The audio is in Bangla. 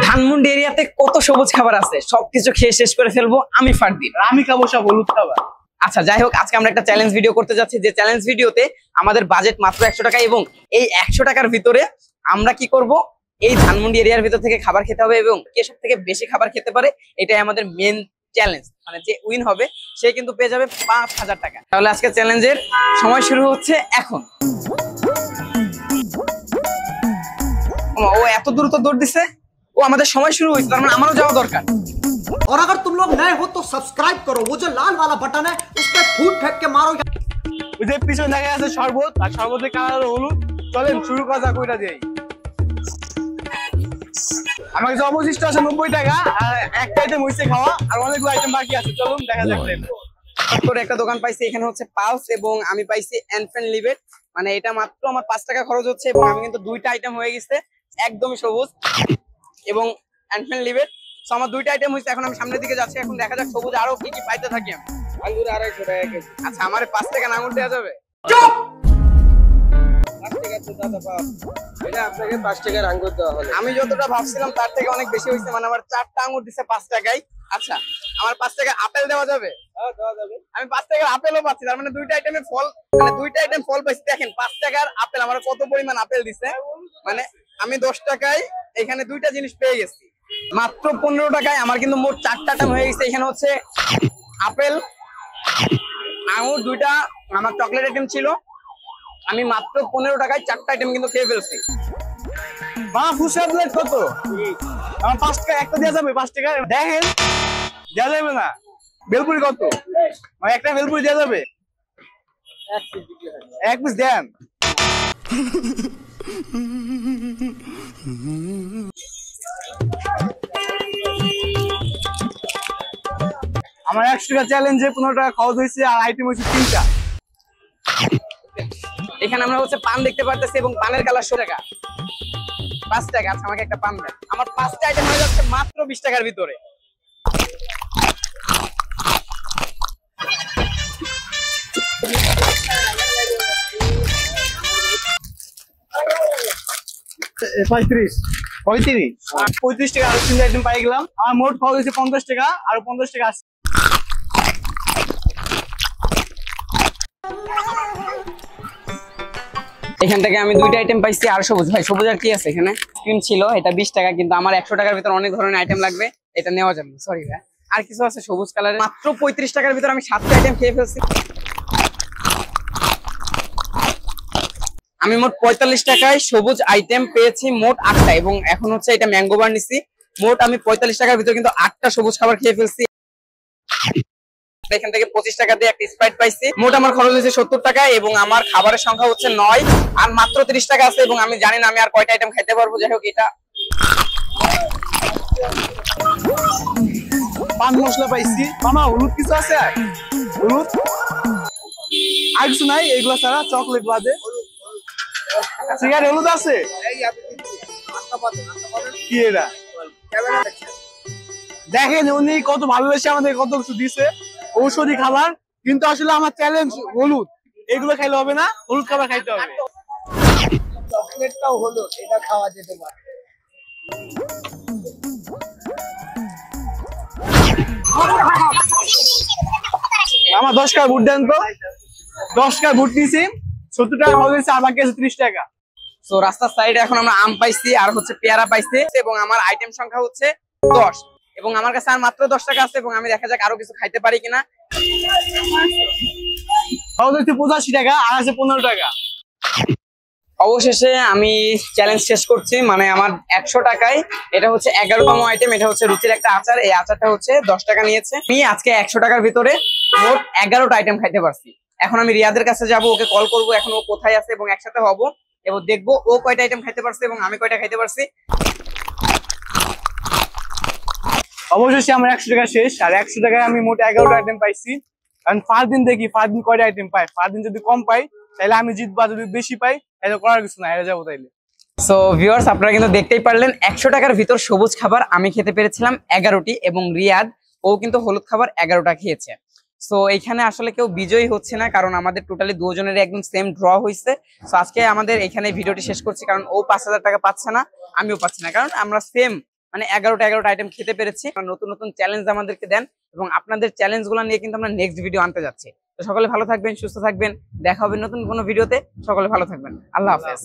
ধানমন্ডি এরিয়াতে কত সবুজ খাবার আছে, সবকিছু খেয়ে শেষ করে ফেলবো আমি ফারদিন। আমি খাবো সব হলুদ খাবার। আচ্ছা যাই হোক, আজকে আমরা একটা চ্যালেঞ্জ ভিডিও করতে যাচ্ছি, যে চ্যালেঞ্জ ভিডিওতে আমাদের বাজেট মাত্র 100 টাকা, এবং এই 100 টাকার ভিতরে আমরা কি করব, এই ধানমন্ডি এরিয়ার ভিতর থেকে খাবার খেতে হবে, এবং কে সব থেকে বেশি খাবার খেতে পারে এটাই আমাদের মেন চ্যালেঞ্জ। মানে যে উইন হবে সে কিন্তু পেয়ে যাবে 5000 টাকা। তাহলে আজকে চ্যালেঞ্জের সময় শুরু হচ্ছে এখন। ও এত দ্রুত দৌড় দিছে, ও আমাদের সময় শুরু হয়েছে, তার মানে আমারও যাওয়া দরকার। और अगर तुम लोग नए हो तो सब्सक्राइब करो, वो जो लाल वाला बटन है उस पर फूट फेंक के मारो। ওই যে পিছনে দেখা যাচ্ছে শরবত, আর শরবতের কালার হলুদ। চলেন শুরু করা যাক, ওইটা দিয়েই। আমার কাছে অবশিষ্ট আছে 90 টাকা, আর একটা আইটেম হইছে খাওয়া, আর অনেকগুলো আইটেম বাকি আছে। চলুন দেখা যাক। করে একটা দোকান পাইছি, এখানে হচ্ছে পালস, এবং আমি পাইছি এনফ্রেন্ড লিভেট। মানে এটা মাত্র আমার 5 টাকা খরচ হচ্ছে, এবং আমি কিন্তু দুইটা আইটেম হয়ে গেছে, একদমই সবুজ এবং এনফ্রেন্ড লিভেট। তো আমার দুইটা আইটেম হয়েছে, এখন আমি সামনের দিকে যাচ্ছি। এখন দেখা যাক সবুজ আরো কি কি পাইতে থাকি আমি। আঙ্গুর 250 টাকা কেজি। আচ্ছা, আমার 5 টাকা আঙ্গুর দেওয়া যাবে? চুপ! 5 টাকা তো দাদা পাও, এটা আপনাকে 5 টাকার আঙ্গুর দেওয়া হলো। আমি যতটা ভাবছিলাম তার থেকে অনেক বেশি হয়েছে, মানে আমার 4টা আঙ্গুর দিছে 5 টাকায়। আচ্ছা, আমার 5 টাকা আপেল দেওয়া যাবে? হ্যাঁ দেওয়া যাবে। আমি 5 টাকার আপেলও পাচ্ছি, তার মানে দুইটা আইটেমে ফল, মানে দুইটা আইটেম ফল পাইছি। দেখেন 5 টাকার আপেল আমার কত পরিমাণ আপেল দিছে, মানে আমি 10 টাকায় এখানে দুইটা জিনিস পেয়ে গেছি। মাত্র 15 টাকায় আমার কিন্তু মোট 4টা আইটেম হয়ে গেছে। এখানে হচ্ছে আপেল, আঙুর, দুইটা আমার চকলেট আইটেম ছিল। আমি মাত্র 15 টাকায় 4টা আইটেম কিন্তু খেয়ে ফেলছি। মা ফুচকা প্লেট কত? আমার 5 টাকা একটা দেওয়া যাবে? 5 টাকা দেখেন, দেওয়া যাবে না। বেলপুরি কত? মানে একটা বেলপুরি দেওয়া যাবে? এক পিস দেন। আমার 100 টাকা চ্যালেঞ্জে 15 টাকা খরচ হয়েছে, আর আইটেম হয়েছে 3টা। এখানে আমরা হচ্ছে পান দেখতে পারতেছি, এবং পানের কালার 100 টাকা। 5 টাকা। আচ্ছা, আমাকে একটা পান দেন। আমার 5টা আইটেম হয়ে যাচ্ছে মাত্র 20 টাকার ভিতরে। পঁয়ত্রিশ 35 টাকা আরো 3টা আইটেম পাই গেলাম। আমার মোট খরচ হয়েছে 50 টাকা, আর 50 টাকা আছে। এখান থেকে আমি দুইটা আইটেম পাইছি, আর সবুজ। ভাই সবুজ আর কি আছে এখানে? ক্রিম ছিল, এটা 20 টাকা, কিন্তু আমার 100 টাকার ভিতরে অনেক ধরনের আইটেম লাগবে, এটা নেওয়া যাবে না। সরি ভাই, আর কিছু আছে সবুজ কালারের। মাত্র 35 টাকার ভিতরে আমি 7টা আইটেম খেয়ে ফেলছি। আমি মোট 45 টাকায় সবুজ আইটেম পেয়েছি মোট 8টা, এবং এখন হচ্ছে এটা ম্যাঙ্গো বার নিছি। মোট আমি 45 টাকার ভিতরে কিন্তু 8টা সবুজ খাবার খেয়ে ফেলছি। এখান থেকে 25 টাকা দিয়ে একটা স্প্রাইট পাইছি। মোট আমার খরচ হয়েছে 70 টাকা, এবং আমার খাবারের সংখ্যা হচ্ছে 9, আর মাত্র 30 টাকা আছে, এবং আমি জানি না আমি আর কয়টা আইটেম খাইতে পারবো। যাই হোক, এটা পান মশলা পাইছি। মামা হলুদ কিছু আছে? হলুদ আর কিছু নাই এগুলো ছাড়া, চকলেট বাদে। সিগারেট হলুদ আছে? কি এটা? দেখেন উনি কত ভালোবেসে আমাদের কত কিছু দিছে, ঔষধি খাবার। কিন্তু আসলে আমার চ্যালেঞ্জ হলুদ, এগুলো খাইলে হবে না, হলুদ খাবার খাইতে হবে। চকলেটটাও হলো, এটা খাওয়া যেতে পারে। আমার 10 টাকা বুট দেন তো। 10 টাকা বুট নিছি, 70 টাকা খরচ হয়েছে, আর বাকি আছে 30 টাকা। তো রাস্তার সাইডে এখন আমরা আম পাইছি, আর হচ্ছে পেয়ারা পাইছি, এবং আমার আইটেম সংখ্যা হচ্ছে 10, এবং আমার কাছে আর মাত্র 10 টাকা আছে, এবং আমি দেখা যাক আরো কিছু খাইতে পারি কিনা। খরচ হচ্ছে 85 টাকা, আর আছে 15 টাকা। অবশেষে আমি চ্যালেঞ্জ শেষ করছি। মানে আমার 100 টাকায় এটা হচ্ছে 11তম আইটেম। এটা হচ্ছে রুচির একটা আচার, এই আচারটা হচ্ছে 10 টাকা নিয়েছে। আমি আজকে 100 টাকার ভিতরে মোট 11টা আইটেম খাইতে পারছি। এখন আমি রিয়াদের কাছে যাব, ওকে কল করবো, এখন ও কোথায় আছে, এবং একসাথে হবো এবং দেখবো ও কয়টা আইটেম খাইতে পারছে এবং আমি কয়টা খাইতে পারছি। অবশেষে আমার 100 টাকা শেষ, আর 100 টাকায় আমি মোট 11টা আইটেম পাইছি। কারণ ফারদিন দেখি ফারদিন কয়টা আইটেম পাই। ফারদিন যদি কম পাই তাহলে আমি জিতবো, যদি বেশি পাই তাহলে করার কিছু না, হেরে যাবো তাইলে। সো ভিউয়ার্স, আপনারা কিন্তু দেখতেই পারলেন 100 টাকার ভিতর সবুজ খাবার আমি খেতে পেরেছিলাম 11টি, এবং রিয়াদ ও কিন্তু হলুদ খাবার 11টা খেয়েছে। সো এইখানে আসলে কেউ বিজয়ী হচ্ছে না, কারণ আমাদের টোটালি দুজনের একদম সেম ড্র হয়েছে। সো আজকে আমাদের এখানে ভিডিওটি শেষ করছি, কারণ ও 5000 টাকা পাচ্ছে না, আমিও পাচ্ছি না, কারণ আমরা সেম মানে 11টা আইটেম খেতে পেরেছি। নতুন নতুন চ্যালেঞ্জ আমাদেরকে দেন এবং আপনাদের চ্যালেঞ্জ গুলো নিয়ে কিন্তু আমরা নেক্সট ভিডিও আনতে যাচ্ছি। তো সকলে ভালো থাকবেন, সুস্থ থাকবেন, দেখা হবে নতুন কোনো ভিডিওতে। সকলে ভালো থাকবেন, আল্লাহ হাফেজ।